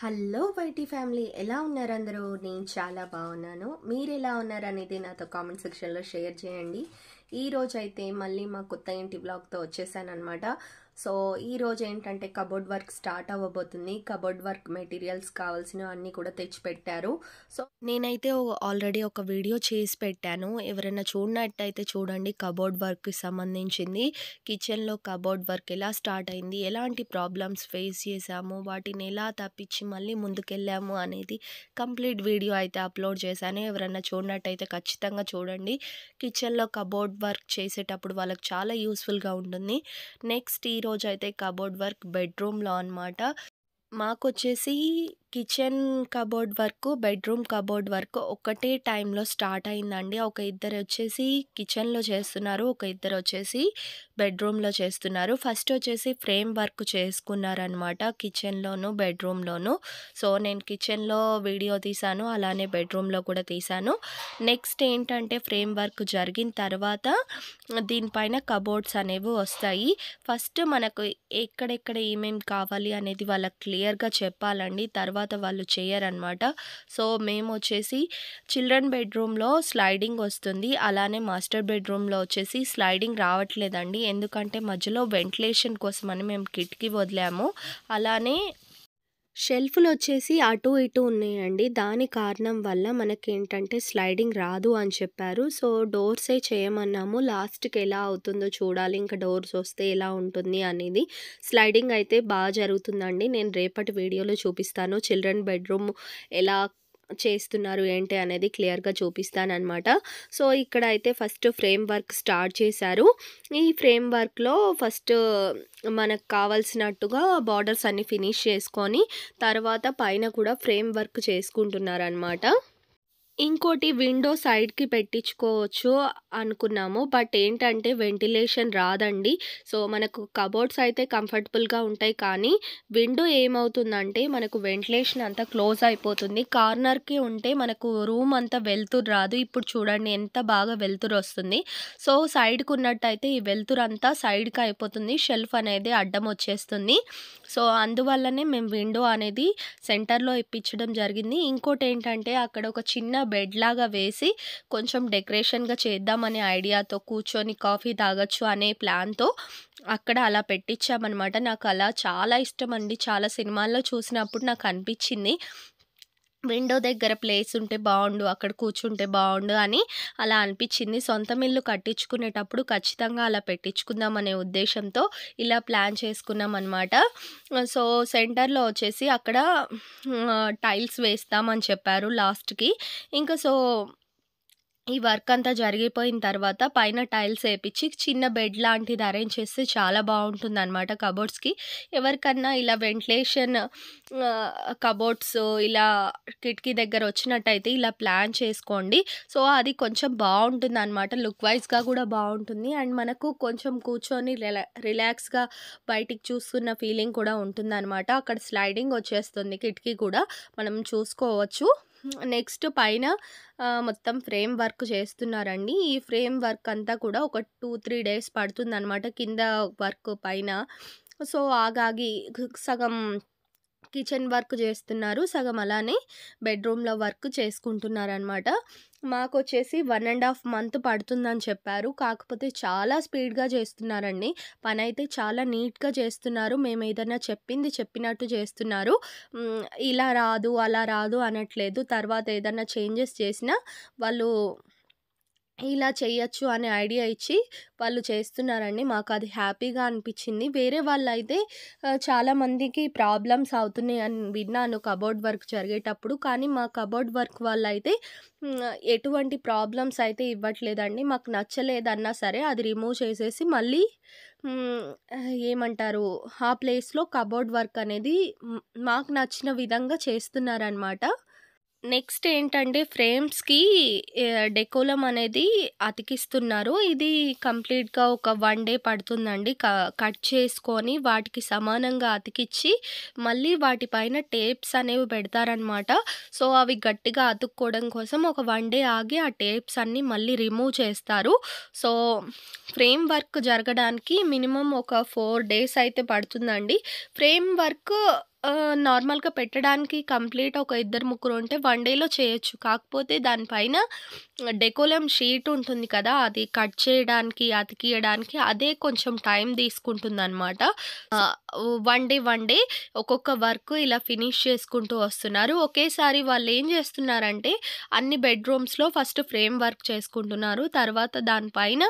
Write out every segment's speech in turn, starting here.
Hello YT family, ఎలా ఉన్నారు అందరూ? నేను చాలా బాగున్నాను. మీరు ఎలా ఉన్నారు అనేది నాతో కామెంట్ సెక్షన్లో షేర్ చేయండి. ఈ రోజు అయితే మళ్ళీ మా కొత్త ఇంటి బ్లాగ్తో వచ్చేసాను అనమాట. సో ఈ రోజు ఏంటంటే కబోర్డ్ వర్క్ స్టార్ట్ అవ్వబోతుంది. కబోర్డ్ వర్క్ మెటీరియల్స్ కావాల్సినవి అన్నీ కూడా తెచ్చి పెట్టారు. సో నేనైతే ఆల్రెడీ ఒక వీడియో చేసి పెట్టాను. ఎవరైనా చూడనట్టయితే చూడండి. కబోర్డ్ వర్క్కి సంబంధించింది, కిచెన్లో కబోర్డ్ వర్క్ ఎలా స్టార్ట్ అయింది, ఎలాంటి ప్రాబ్లమ్స్ ఫేస్ చేసాము, వాటిని ఎలా తప్పించి మళ్ళీ ముందుకెళ్ళాము అనేది కంప్లీట్ వీడియో అయితే అప్లోడ్ చేశాను. ఎవరైనా చూడనట్టయితే ఖచ్చితంగా చూడండి. కిచెన్లో కబోర్డ్ వర్క్ చేసేటప్పుడు వాళ్ళకి చాలా యూస్ఫుల్గా ఉంటుంది. నెక్స్ట్ ఈరోజు అయితే కబోర్డ్ వర్క్ బెడ్రూమ్లో అనమాట. మాకొచ్చేసి kitchen cupboard work, bedroom cupboard work ఒకటే టైంలో స్టార్ట్ అయిందండి. ఒక ఇద్దరు వచ్చేసి కిచెన్లో చేస్తున్నారు, ఒక ఇద్దరు వచ్చేసి బెడ్రూమ్లో చేస్తున్నారు. ఫస్ట్ వచ్చేసి ఫ్రేమ్ వర్క్ చేసుకున్నారనమాట, కిచెన్లోను బెడ్రూమ్లోను. సో నేను కిచెన్లో వీడియో తీశాను, అలానే బెడ్రూమ్లో కూడా తీశాను. నెక్స్ట్ ఏంటంటే ఫ్రేమ్ వర్క్ జరిగిన తర్వాత దీనిపైన కబోర్డ్స్ అనేవి వస్తాయి. ఫస్ట్ మనకు ఎక్కడెక్కడ ఏమేమి కావాలి అనేది వాళ్ళకి క్లియర్గా చెప్పాలండి, తర్వాత వాళ్ళు చేయరనమాట. సో మేము వచ్చేసి చిల్డ్రన్ బెడ్రూమ్లో స్లైడింగ్ వస్తుంది, అలానే మాస్టర్ బెడ్రూమ్లో వచ్చేసి స్లైడింగ్ రావట్లేదండి. ఎందుకంటే మధ్యలో వెంటిలేషన్ కోసమని మేము కిటికీ వదిలాము. అలానే షెల్ఫ్లు వచ్చేసి అటు ఇటు ఉన్నాయండి. దాని కారణం వల్ల మనకేంటంటే స్లైడింగ్ రాదు అని చెప్పారు. సో డోర్సే చేయమన్నాము. లాస్ట్కి ఎలా అవుతుందో చూడాలి, ఇంకా డోర్స్ వస్తే ఎలా ఉంటుంది అనేది. స్లైడింగ్ అయితే బాగా జరుగుతుందండి. నేను రేపటి వీడియోలో చూపిస్తాను చిల్డ్రన్ బెడ్రూమ్ ఎలా చేస్తున్నారు ఏంటి అనేది క్లియర్గా చూపిస్తానమాట. సో ఇక్కడ అయితే ఫస్ట్ ఫ్రేమ్ వర్క్ స్టార్ట్ చేశారు. ఈ ఫ్రేమ్ వర్క్లో ఫస్ట్ మనకు కావాల్సినట్టుగా బార్డర్స్ అన్ని ఫినిష్ చేసుకొని తర్వాత పైన కూడా ఫ్రేమ్ వర్క్ చేసుకుంటున్నారనమాట. ఇంకోటి విండో సైడ్కి పెట్టించుకోవచ్చు అనుకున్నాము, బట్ ఏంటంటే వెంటిలేషన్ రాదండి. సో మనకు కబోర్డ్స్ అయితే కంఫర్టబుల్గా ఉంటాయి, కానీ విండో ఏమవుతుందంటే మనకు వెంటిలేషన్ అంతా క్లోజ్ అయిపోతుంది. కార్నర్కి ఉంటే మనకు రూమ్ అంతా వెలుతురు రాదు. ఇప్పుడు చూడండి ఎంత బాగా వెలుతురు వస్తుంది. సో సైడ్కి ఉన్నట్టయితే ఈ వెలుతురు అంతా సైడ్కి అయిపోతుంది, షెల్ఫ్ అనేది అడ్డం వచ్చేస్తుంది. సో అందువల్లనే మేము విండో అనేది సెంటర్లో ఇప్పించడం జరిగింది. ఇంకోటి ఏంటంటే అక్కడ ఒక చిన్న బెడ్ లాగా వేసి కొంచెం డెకరేషన్గా చేద్దామనే ఐడియాతో, కూర్చొని కాఫీ తాగొచ్చు అనే ప్లాన్తో అక్కడ అలా పెట్టించామన్నమాట. నాకు అలా చాలా ఇష్టం అండి. చాలా సినిమాల్లో చూసినప్పుడు నాకు అనిపించింది విండో దగ్గర ప్లేస్ ఉంటే బాగుండు, అక్కడ కూర్చుంటే బాగుండు అని అలా అనిపించింది. సొంతం ఇల్లు కట్టించుకునేటప్పుడు ఖచ్చితంగా అలా పెట్టించుకుందాం అనే ఉద్దేశంతో ఇలా ప్లాన్ చేసుకున్నాం అనమాట. సో సెంటర్లో వచ్చేసి అక్కడ టైల్స్ వేస్తామని చెప్పారు లాస్ట్కి. ఇంకా సో ఈ వర్క్ అంతా జరిగిపోయిన తర్వాత పైన టైల్స్ వేపించి చిన్న బెడ్ లాంటిది అరేంజ్ చేస్తే చాలా బాగుంటుంది అనమాట కబోర్డ్స్కి. ఎవరికన్నా ఇలా వెంటిలేషన్ కబోర్డ్స్ ఇలా కిటికీ దగ్గర వచ్చినట్టయితే ఇలా ప్లాన్ చేసుకోండి. సో అది కొంచెం బాగుంటుంది అనమాట, లుక్ వైజ్గా కూడా బాగుంటుంది. అండ్ మనకు కొంచెం కూర్చొని రిలాక్స్గా బయటికి చూస్తున్న ఫీలింగ్ కూడా ఉంటుంది అనమాట. అక్కడ స్లైడింగ్ వచ్చేస్తుంది, కిటికీ కూడా మనం చూసుకోవచ్చు. నెక్స్ట్ పైన మొత్తం ఫ్రేమ్ వర్క్ చేస్తున్నారండి. ఈ ఫ్రేమ్ వర్క్ అంతా కూడా ఒక 2-3 డేస్ పడుతుందన్నమాట, కింద వర్క్ పైన. సో ఆగాగి సగం కిచెన్ వర్క్ చేస్తున్నారు, సగం అలానే బెడ్రూమ్లో వర్క్ చేసుకుంటున్నారనమాట. మాకు వచ్చేసి 1.5 మంత్ పడుతుందని చెప్పారు. కాకపోతే చాలా స్పీడ్గా చేస్తున్నారండి. పని అయితే చాలా నీట్గా చేస్తున్నారు. మేము ఏదైనా చెప్పింది చెప్పినట్టు చేస్తున్నారు. ఇలా రాదు అలా రాదు అనట్లేదు. తర్వాత ఏదైనా చేంజెస్ చేసినా వాళ్ళు ఇలా చేయొచ్చు అనే ఐడియా ఇచ్చి వాళ్ళు చేస్తున్నారండి. మాకు అది హ్యాపీగా అనిపించింది. వేరే వాళ్ళైతే చాలామందికి ప్రాబ్లమ్స్ అవుతున్నాయి అని విన్నాను కబోర్డ్ వర్క్ జరిగేటప్పుడు. కానీ మా కబోర్డ్ వర్క్ వాళ్ళైతే ఎటువంటి ప్రాబ్లమ్స్ అయితే ఇవ్వట్లేదండి. మాకు నచ్చలేదన్నా సరే అది రిమూవ్ చేసేసి మళ్ళీ ఏమంటారు ఆ ప్లేస్లో కబోర్డ్ వర్క్ అనేది మాకు నచ్చిన విధంగా చేస్తున్నారనమాట. నెక్స్ట్ ఏంటంటే ఫ్రేమ్స్కి డెకోలం అనేది అతికిస్తున్నారు. ఇది కంప్లీట్గా ఒక 1 డే పడుతుందండి. కట్ చేసుకొని వాటికి సమానంగా అతికిచ్చి మళ్ళీ వాటిపైన టేప్స్ అనేవి పెడతారనమాట. సో అవి గట్టిగా అతుక్కోవడం కోసం ఒక 1 డే ఆగి ఆ టేప్స్ అన్నీ మళ్ళీ రిమూవ్ చేస్తారు. సో ఫ్రేమ్ వర్క్ జరగడానికి మినిమం ఒక 4 డేస్ అయితే పడుతుందండి. ఫ్రేమ్ వర్క్ నార్మల్‌గా పెట్టడానికి కంప్లీట్ ఒక ఇద్దరు, ముగ్గురు ఉంటే వన్ డేలో చేయొచ్చు. కాకపోతే దానిపైన డెకోలం షీట్ ఉంటుంది కదా! అది కట్ చేయడానికి, అతికియడానికి అదే కొంచెం టైం తీసుకుంటుందనమాట. ఆహ్, వన్ డే ఒక్కొక్క వర్క్ ఇలా ఫినిష్ చేసుకుంటూ వస్తున్నారు. ఒకేసారి వాళ్ళేం చేస్తున్నారంటే అన్ని బెడ్‌రూమ్స్‌లో ఫస్ట్ ఫ్రేమ్ వర్క్ చేసుకుంటున్నారు. తర్వాత దానిపైన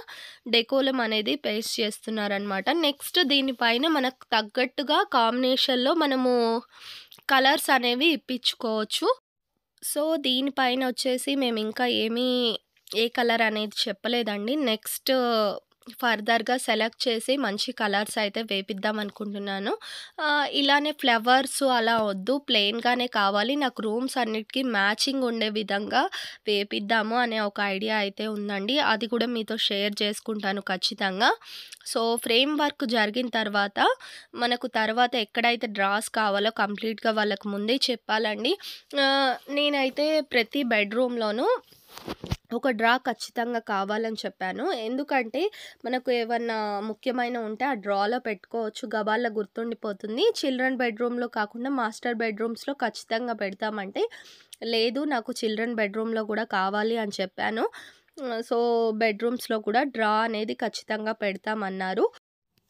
డెకోలం అనేది పేస్ట్ చేస్తున్నారనమాట. నెక్స్ట్ దీనిపైన మనకు తగ్గట్టుగా కాంబినేషన్‌లో మనము కలర్స్ అనేవి ఇప్పించుకోవచ్చు. సో, దీనిపైన వచ్చేసి మేమింకా ఏ కలర్ అనేది చెప్పలేదండి. నెక్స్ట్ ఫర్దర్‌గా సెలెక్ట్ చేసి మంచి కలర్స్ అయితే వేపిద్దాం అనుకుంటున్నాను. ఇలానే ఫ్లవర్స్ అలా వద్దు, ప్లెయిన్‌గానే కావాలి. నాకు రూమ్స్ అన్నిటికి మ్యాచింగ్ ఉండే విధంగా వేపిద్దాము అనే ఒక ఐడియా అయితే ఉందండి. అది కూడా మీతో షేర్ చేసుకుంటాను ఖచ్చితంగా. సో, ఫ్రేమ్ వర్క్ జరిగిన తర్వాత మనకు తర్వాత ఎక్కడైతే డ్రాస్ కావాలో కంప్లీట్‌గా వాళ్ళకి ముందే చెప్పాలండి. నేనైతే ప్రతి బెడ్‌రూమ్‌లోనూ ఒక డ్రా ఖచ్చితంగా కావాలని చెప్పాను. ఎందుకంటే మనకు ఏవన్నా ముఖ్యమైనవి ఉంటే ఆ డ్రాలో పెట్టుకోవచ్చు. గబాల్న గుర్తుండిపోతుంది. చిల్డ్రన్ బెడ్‌రూమ్‌లో కాకుండా మాస్టర్ బెడ్‌రూమ్స్‌లో ఖచ్చితంగా పెడతామంటే, లేదు నాకు చిల్డ్రన్ బెడ్‌రూమ్‌లో కూడా కావాలి అని చెప్పాను. సో, బెడ్‌రూమ్స్‌లో కూడా డ్రా అనేది ఖచ్చితంగా పెడతామన్నారు.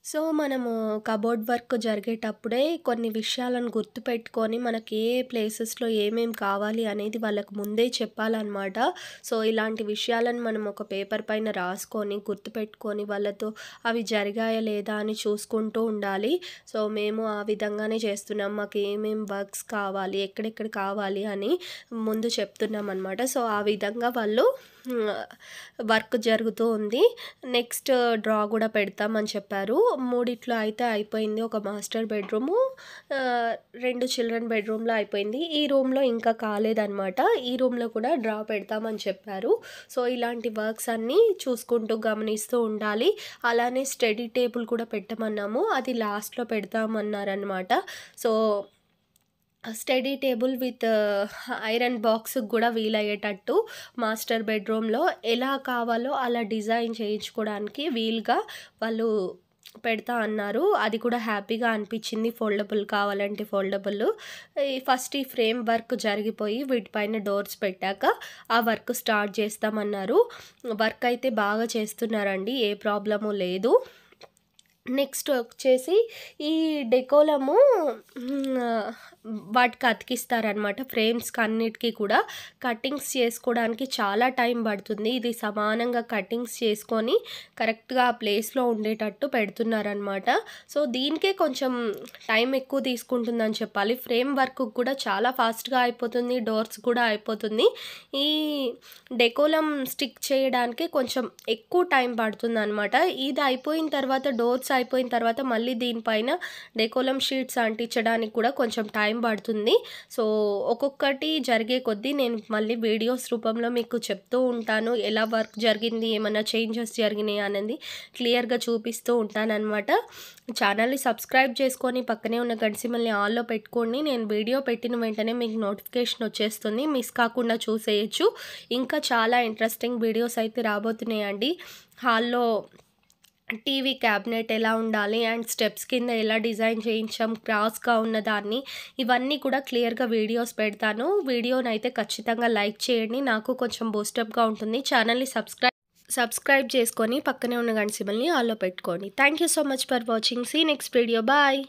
సో, మనము కబోర్డ్ వర్క్ జరిగేటప్పుడే కొన్ని విషయాలను గుర్తుపెట్టుకొని, మనకి ఏ ప్లేసెస్‌లో ఏమేమి కావాలి అనేది వాళ్ళకి ముందే చెప్పాలనమాట. సో, ఇలాంటి విషయాలను మనం ఒక పేపర్ పైన రాసుకొని, గుర్తుపెట్టుకొని, వాళ్ళతో అవి జరిగాయా లేదా అని చూసుకుంటూ ఉండాలి. సో, మేము ఆ విధంగానే చేస్తున్నాం. మాకు ఏమేం వర్క్స్ కావాలి, ఎక్కడెక్కడ కావాలి అని ముందు చెప్తున్నామనమాట. సో, ఆ విధంగా వాళ్ళు వర్క్ జరుగుతూ ఉంది. నెక్స్ట్ డ్రా కూడా పెడతామని చెప్పారు. మూడిట్లో అయితే అయిపోయింది. ఒక మాస్టర్ బెడ్‌రూము, 2 చిల్డ్రన్ బెడ్‌రూమ్‌లో అయిపోయింది. ఈ రూమ్‌లో ఇంకా కాలేదనమాట. ఈ రూమ్‌లో కూడా డ్రా పెడతామని చెప్పారు. సో, ఇలాంటి వర్క్స్ అన్నీ చూసుకుంటూ, గమనిస్తూ ఉండాలి. అలానే స్టడీ టేబుల్ కూడా పెట్టమన్నాము. అది లాస్ట్‌లో పెడతామన్నారనమాట. So, study table with iron బాక్స్‌కి గూడా వీలయ్యేటట్టు మాస్టర్ బెడ్‌రూమ్‌లో ఎలా కావాలో అలా డిజైన్ చేయించుకోవడానికి వీలుగా వాళ్ళు పెడతా అన్నారు. అది కూడా హ్యాపీగా అనిపించింది. ఫోల్డబుల్ కావాలంటే ఫోల్డబుల్. ఫస్ట్ ఈ ఫ్రేమ్ వర్క్ జరిగిపోయి వీటిపైన డోర్స్ పెట్టాక ఆ వర్క్ స్టార్ట్ చేస్తామన్నారు. వర్క్ అయితే బాగా చేస్తున్నారండి. ఏ ప్రాబ్లము లేదు. నెక్స్ట్ వచ్చేసి ఈ డెకోలము వాటికి అతికిస్తారనమాట. ఫ్రేమ్స్‌కి అన్నిటికి కూడా కటింగ్స్ చేసుకోవడానికి చాలా టైం పడుతుంది. ఇది సమానంగా కటింగ్స్ చేసుకొని కరెక్ట్‌గా ఆ ప్లేస్‌లో ఉండేటట్టు పెడుతున్నారనమాట. సో, దీనికే కొంచెం టైం ఎక్కువ తీసుకుంటుందని చెప్పాలి. ఫ్రేమ్ వర్క్ కూడా చాలా ఫాస్ట్‌గా అయిపోతుంది. డోర్స్ కూడా అయిపోతుంది. ఈ డెకోలం స్టిక్ చేయడానికి కొంచెం ఎక్కువ టైం పడుతుందనమాట. ఇది అయిపోయిన తర్వాత, డోర్స్ అయిపోయిన తర్వాత మళ్ళీ దీనిపైన డెకోలం షీట్స్ అంటించడానికి కూడా కొంచెం టైం పడుతుంది. సో, ఒక్కొక్కటి జరిగే కొద్దీ నేను మళ్ళీ వీడియోస్ రూపంలో మీకు చెప్తూ ఉంటాను. ఎలా వర్క్ జరిగింది, ఏమన్నా చేంజెస్ జరిగినాయి అనేది క్లియర్‌గా చూపిస్తూ ఉంటాననమాట. ఛానల్‌ని సబ్స్క్రైబ్ చేసుకొని పక్కనే ఉన్న గంట సింబల్‌ని ఆల్‌లో పెట్టుకోండి. నేను వీడియో పెట్టిన వెంటనే మీకు నోటిఫికేషన్ వచ్చేస్తుంది. మిస్ కాకుండా చూసేయొచ్చు. ఇంకా చాలా ఇంట్రెస్టింగ్ వీడియోస్ అయితే రాబోతున్నాయండి. హాల్‌లో టీవీ క్యాబినెట్ ఎలా ఉండాలి అండ్ స్టెప్స్ కింద ఎలా డిజైన్ చేయించాం క్రాస్‌గా ఉన్నదాన్ని, ఇవన్నీ కూడా క్లియర్‌గా వీడియోస్ పెడతాను. వీడియోనైతే ఖచ్చితంగా లైక్ చేయండి. నాకు కొంచెం బూస్టప్‌గా ఉంటుంది. ఛానల్‌ని సబ్స్క్రైబ్ చేసుకొని పక్కనే ఉన్న గంట సింబల్‌ని ఆల్‌లో పెట్టుకోండి. Thank you so much for watching. See next video. Bye.